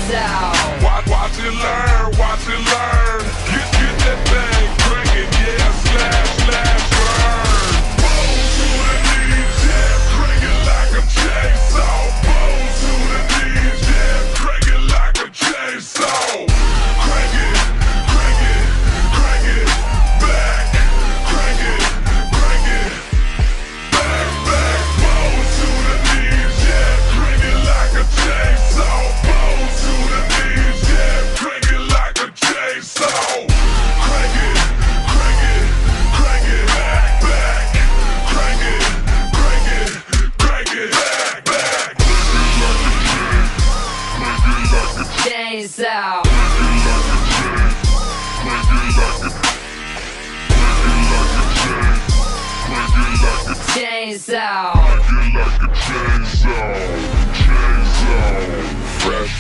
chainsaw. Watch it learn, watch it learn. Get that thing cranking, yeah, slash, slash, burn. Boom to the knees, yeah, crank it like a chainsaw. Boom to the knees, yeah, crank it like a chainsaw. Crank it, crank it, crank it, back. Crank it, crank it, back, back. Boom to the knees, yeah, crank it like a chainsaw. Boom to the knees, yeah, crank it like a chainsaw. Crank it, crank it, crank it, back, back. Crank it, crank it, crank it, back, back. Chainsaw. Chainsaw. Like a chainsaw, chainsaw, fresh